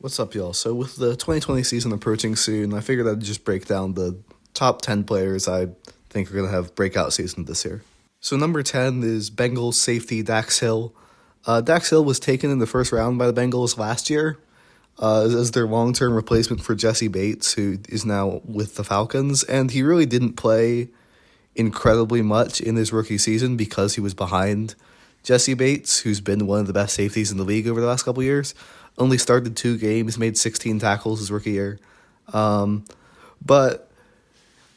What's up, y'all? So, with the 2020 season approaching soon, I figured I'd just break down the top 10 players I think are going to have breakout season this year. So, number 10 is Bengals safety Dax Hill. Dax Hill was taken in the first round by the Bengals last year as their long term replacement for Jesse Bates, who is now with the Falcons. And he really didn't play incredibly much in his rookie season because he was behind Jesse Bates, who's been one of the best safeties in the league over the last couple years. Only started 2 games, made 16 tackles his rookie year. But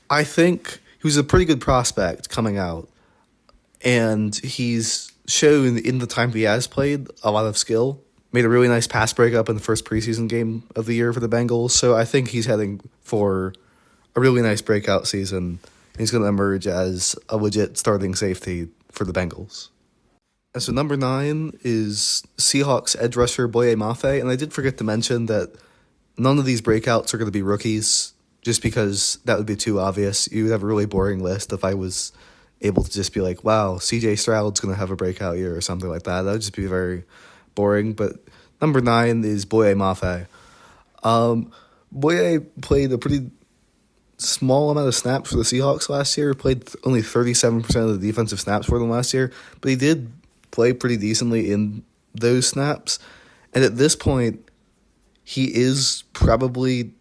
I think he was a pretty good prospect coming out. And he's shown in the time he has played a lot of skill. Made a really nice pass breakup in the first preseason game of the year for the Bengals. So I think he's heading for a really nice breakout season. He's going to emerge as a legit starting safety for the Bengals. And so number 9 is Seahawks edge rusher Boye Mafe. And I did forget to mention that none of these breakouts are going to be rookies, just because that would be too obvious. You would have a really boring list if I was able to just be like, wow, CJ Stroud's going to have a breakout year or something like that. That would just be very boring. But number 9 is Boye Mafe. Boye played a pretty small amount of snaps for the Seahawks last year. Played only 37% of the defensive snaps for them last year. But he did play pretty decently in those snaps. And at this point, he is probably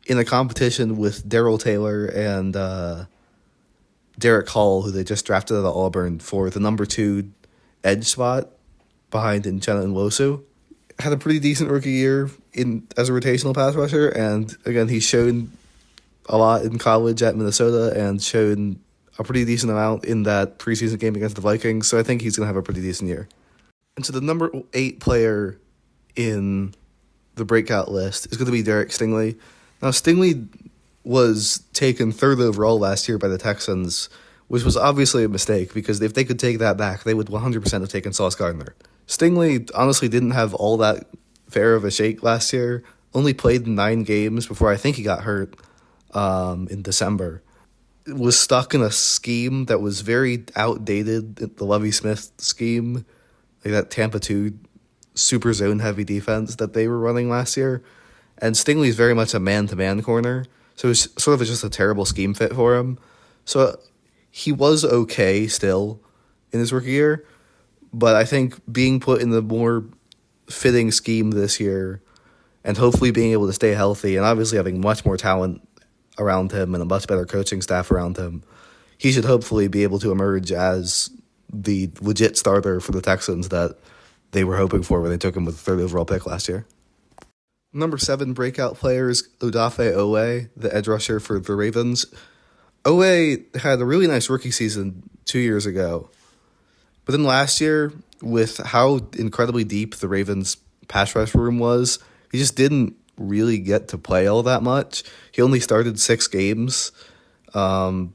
in a competition with Darrell Taylor and Derek Hall, who they just drafted out of Auburn for the number 2 edge spot behind Uchenna Nwosu. Had a pretty decent rookie year as a rotational pass rusher, and again, he's shown a lot in college at Minnesota and shown a pretty decent amount in that preseason game against the Vikings, so I think he's going to have a pretty decent year. And so the number 8 player in the breakout list is going to be Derek Stingley. Now, Stingley was taken 3rd overall last year by the Texans, which was obviously a mistake, because if they could take that back, they would 100% have taken Sauce Gardner. Stingley honestly didn't have all that fair of a shake last year, only played 9 games before I think he got hurt in December. Was stuck in a scheme that was very outdated, the Lovie Smith scheme, like that Tampa 2 super zone heavy defense that they were running last year. And Stingley's very much a man-to-man corner, so it's sort of just a terrible scheme fit for him. So he was okay still in his rookie year, but I think being put in the more fitting scheme this year and hopefully being able to stay healthy and obviously having much more talent around him and a much better coaching staff around him, he should hopefully be able to emerge as the legit starter for the Texans that they were hoping for when they took him with the 3rd overall pick last year. Number 7 breakout player is Odafe Oweh, the edge rusher for the Ravens. Oweh had a really nice rookie season 2 years ago. But then last year, with how incredibly deep the Ravens pass rush room was, he just didn't really get to play all that much. He only started 6 games and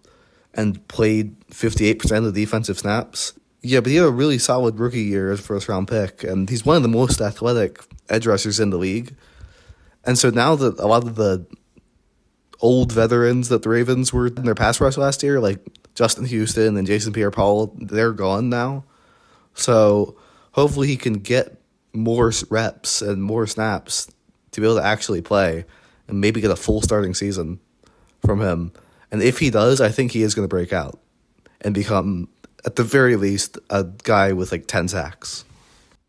played 58% of the defensive snaps. Yeah, but he had a really solid rookie year as a first-round pick, and he's one of the most athletic edge rushers in the league. And so now that a lot of the old veterans that the Ravens were in their pass rush last year, like Justyn Houston and Jason Pierre-Paul, they're gone now. So hopefully he can get more reps and more snaps to be able to actually play and maybe get a full starting season from him. And if he does, I think he is going to break out and become, at the very least, a guy with like 10 sacks.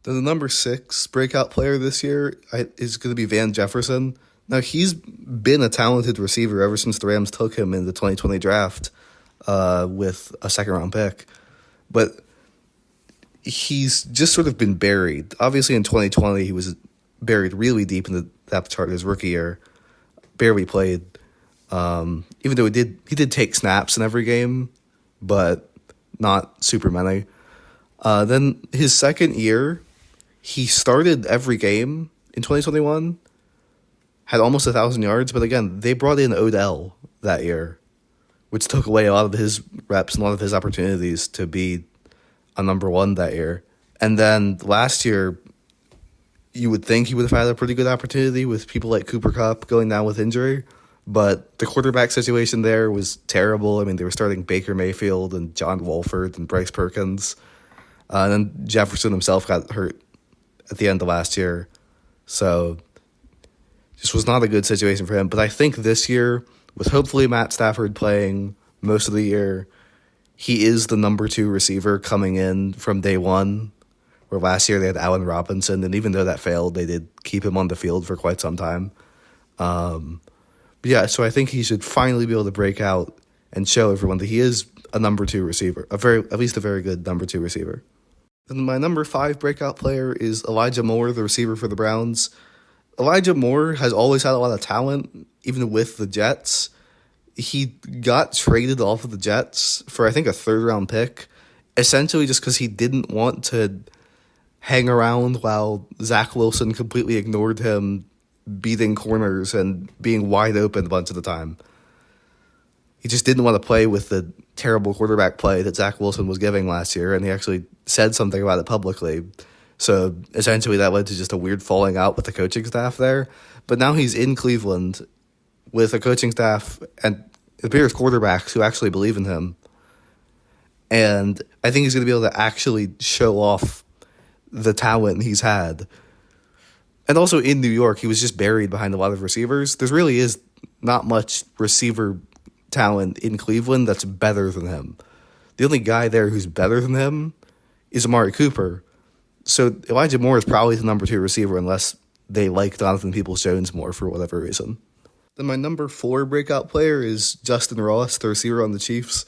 Then the number 6 breakout player this year is going to be Van Jefferson. Now, he's been a talented receiver ever since the Rams took him in the 2020 draft with a 2nd-round pick. But he's just sort of been buried. Obviously, in 2020, he was buried really deep in the depth chart his rookie year. Barely played. Even though he did take snaps in every game, but not super many. Then his 2nd year, he started every game in 2021, had almost 1,000 yards, but again, they brought in Odell that year, which took away a lot of his reps and a lot of his opportunities to be a number 1 that year. And then last year, you would think he would have had a pretty good opportunity with people like Cooper Kupp going down with injury, but the quarterback situation there was terrible. I mean, they were starting Baker Mayfield and John Wolford and Bryce Perkins. And then Jefferson himself got hurt at the end of last year. So just was not a good situation for him. But I think this year, with hopefully Matt Stafford playing most of the year, he is the number 2 receiver coming in from day one, where last year they had Allen Robinson, and even though that failed, they did keep him on the field for quite some time. Yeah, so I think he should finally be able to break out and show everyone that he is a number 2 receiver, at least a very good number 2 receiver. And my number 5 breakout player is Elijah Moore, the receiver for the Browns. Elijah Moore has always had a lot of talent, even with the Jets. He got traded off of the Jets for, I think, a 3rd-round pick, essentially just because he didn't want to hang around while Zach Wilson completely ignored him, beating corners and being wide open a bunch of the time. He just didn't want to play with the terrible quarterback play that Zach Wilson was giving last year, and he actually said something about it publicly. So essentially that led to just a weird falling out with the coaching staff there. But now he's in Cleveland with a coaching staff and it appears quarterbacks who actually believe in him. And I think he's going to be able to actually show off the talent he's had. And also in New York, he was just buried behind a lot of receivers. There really is not much receiver talent in Cleveland that's better than him. The only guy there who's better than him is Amari Cooper. So Elijah Moore is probably the number 2 receiver unless they like Donovan Peoples-Jones more for whatever reason. Then my number 4 breakout player is Justyn Ross, the receiver on the Chiefs.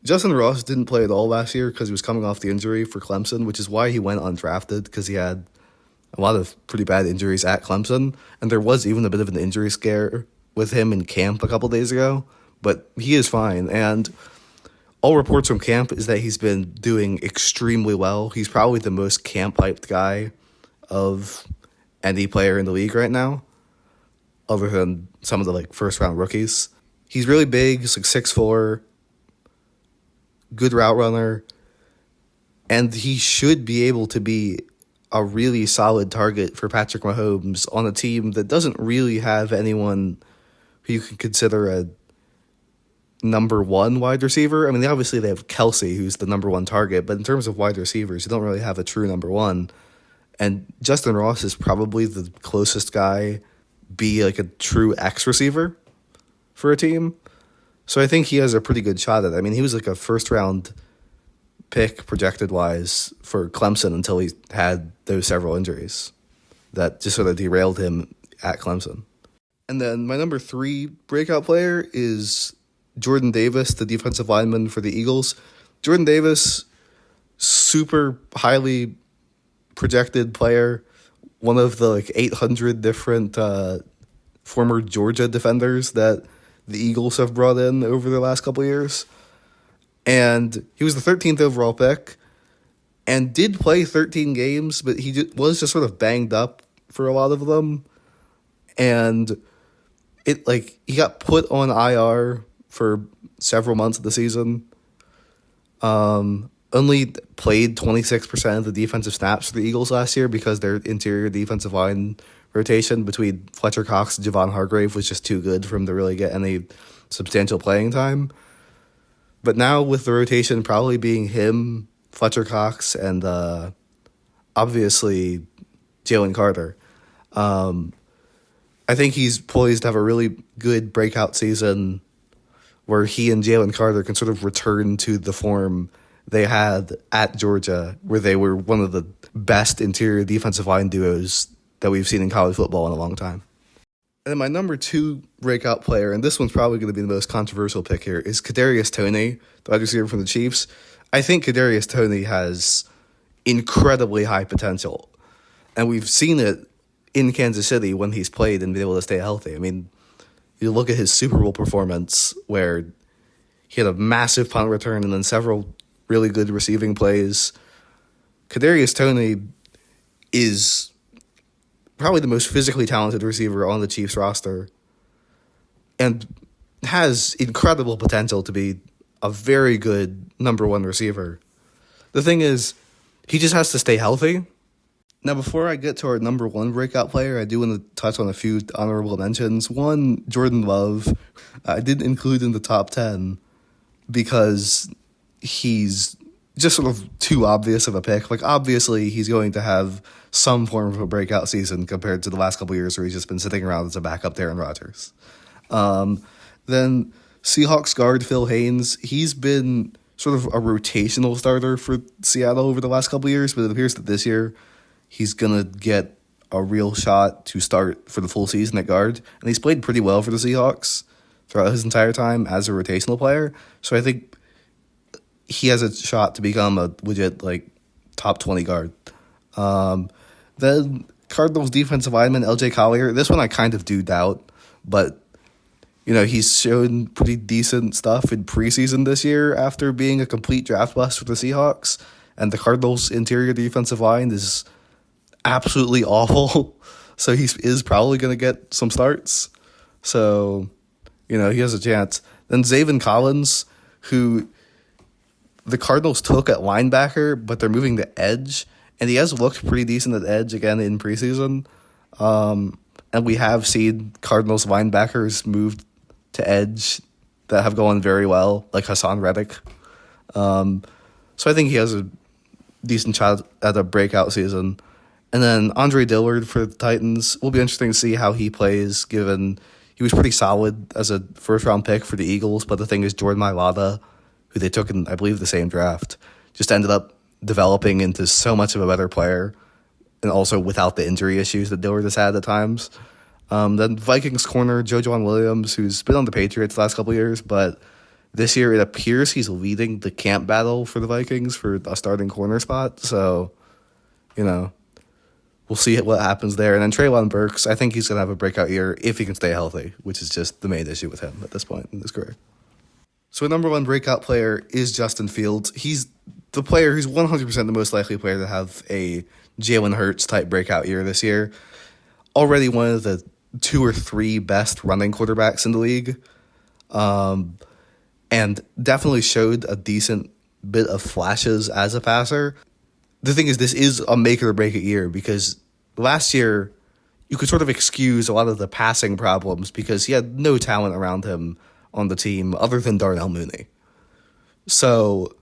Justyn Ross didn't play at all last year because he was coming off the injury for Clemson, which is why he went undrafted, because he had a lot of pretty bad injuries at Clemson. And there was even a bit of an injury scare with him in camp a couple days ago. But he is fine, and all reports from camp is that he's been doing extremely well. He's probably the most camp-hyped guy of any player in the league right now, other than some of the first-round rookies. He's really big. He's 6'4", good route runner, and he should be able to be a really solid target for Patrick Mahomes on a team that doesn't really have anyone who you can consider a number 1 wide receiver. I mean, obviously they have Kelsey, who's the number 1 target, but in terms of wide receivers, you don't really have a true number 1. And Justyn Ross is probably the closest guy be a true X receiver for a team. So I think he has a pretty good shot at it. I mean, he was a 1st-round pick projected-wise for Clemson until he had those several injuries that just sort of derailed him at Clemson. And then my number 3 breakout player is Jordan Davis, the defensive lineman for the Eagles. Jordan Davis, super highly projected player, one of the 800 different former Georgia defenders that the Eagles have brought in over the last couple of years. And he was the 13th overall pick and did play 13 games, but he was just sort of banged up for a lot of them. And he got put on IR for several months of the season. Only played 26% of the defensive snaps for the Eagles last year because their interior defensive line rotation between Fletcher Cox and Javon Hargrave was just too good for him to really get any substantial playing time. But now with the rotation probably being him, Fletcher Cox, and obviously Jalen Carter, I think he's poised to have a really good breakout season where he and Jalen Carter can sort of return to the form they had at Georgia, where they were one of the best interior defensive line duos that we've seen in college football in a long time. And then my number 2 breakout player, and this one's probably going to be the most controversial pick here, is Kadarius Toney, the wide receiver from the Chiefs. I think Kadarius Toney has incredibly high potential, and we've seen it in Kansas City when he's played and been able to stay healthy. I mean, you look at his Super Bowl performance where he had a massive punt return and then several really good receiving plays. Kadarius Toney is probably the most physically talented receiver on the Chiefs roster and has incredible potential to be a very good number 1 receiver. The thing is, he just has to stay healthy. Now, before I get to our number 1 breakout player, I do want to touch on a few honorable mentions. One, Jordan Love. I didn't include in the top 10 because he's just sort of too obvious of a pick. Like, obviously, he's going to have some form of a breakout season compared to the last couple of years where he's just been sitting around as a backup to Aaron Rodgers. Then Seahawks guard Phil Haynes, he's been sort of a rotational starter for Seattle over the last couple of years, but it appears that this year he's going to get a real shot to start for the full season at guard. And he's played pretty well for the Seahawks throughout his entire time as a rotational player. So I think he has a shot to become a legit, like, top 20 guard. Then Cardinals defensive lineman LJ Collier. This one I kind of do doubt, but, you know, he's shown pretty decent stuff in preseason this year after being a complete draft bust for the Seahawks. And the Cardinals' interior defensive line is absolutely awful. So he is probably going to get some starts. So, you know, he has a chance. Then Zaven Collins, who the Cardinals took at linebacker, but they're moving to edge. And he has looked pretty decent at edge again in preseason. And we have seen Cardinals linebackers move to edge that have gone very well, like Hassan Reddick. So I think he has a decent shot at a breakout season. And then Andre Dillard for the Titans. Will be interesting to see how he plays, given he was pretty solid as a first-round pick for the Eagles. But the thing is, Jordan Mailata, who they took in, I believe, the same draft, just ended up developing into so much of a better player, and also without the injury issues that Dillard has had at times. Then Vikings corner Jojo Williams, who's been on the Patriots the last couple of years, but this year it appears he's leading the camp battle for the Vikings for a starting corner spot. So, you know, we'll see what happens there. And then Treylon Burks, I think he's going to have a breakout year if he can stay healthy, which is just the main issue with him at this point in his career. So a number one breakout player is Justin Fields. He's the player who's 100% the most likely player to have a Jalen Hurts type breakout year this year. Already one of the 2 or 3 best running quarterbacks in the league. And definitely showed a decent bit of flashes as a passer. The thing is, this is a make or break it year because last year you could sort of excuse a lot of the passing problems because he had no talent around him on the team other than Darnell Mooney. So,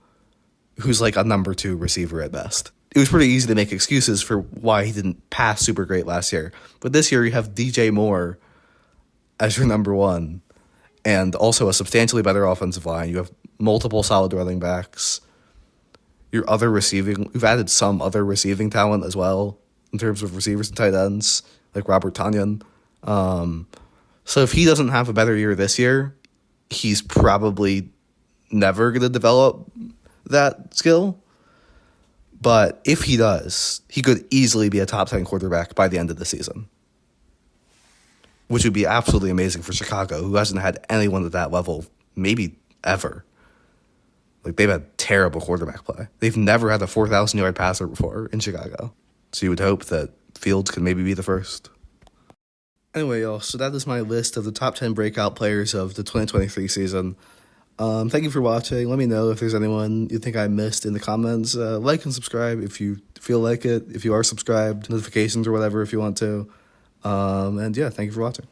who's like a number 2 receiver at best. It was pretty easy to make excuses for why he didn't pass super great last year. But this year you have DJ Moore as your number 1 and also a substantially better offensive line. You have multiple solid running backs. Your other receiving, we've added some other receiving talent as well in terms of receivers and tight ends, like Robert Tonyan. So if he doesn't have a better year this year, he's probably never going to develop that skill. But if he does, he could easily be a top 10 quarterback by the end of the season, which would be absolutely amazing for Chicago, who hasn't had anyone at that level maybe ever. Like, they've had terrible quarterback play. They've never had a 4,000-yard passer before in Chicago. So you would hope that Fields could maybe be the first. Anyway, y'all, so that is my list of the top 10 breakout players of the 2023 season. Thank you for watching. Let me know if there's anyone you think I missed in the comments. Like and subscribe if you feel like it. If you are subscribed, notifications or whatever if you want to. And yeah, thank you for watching.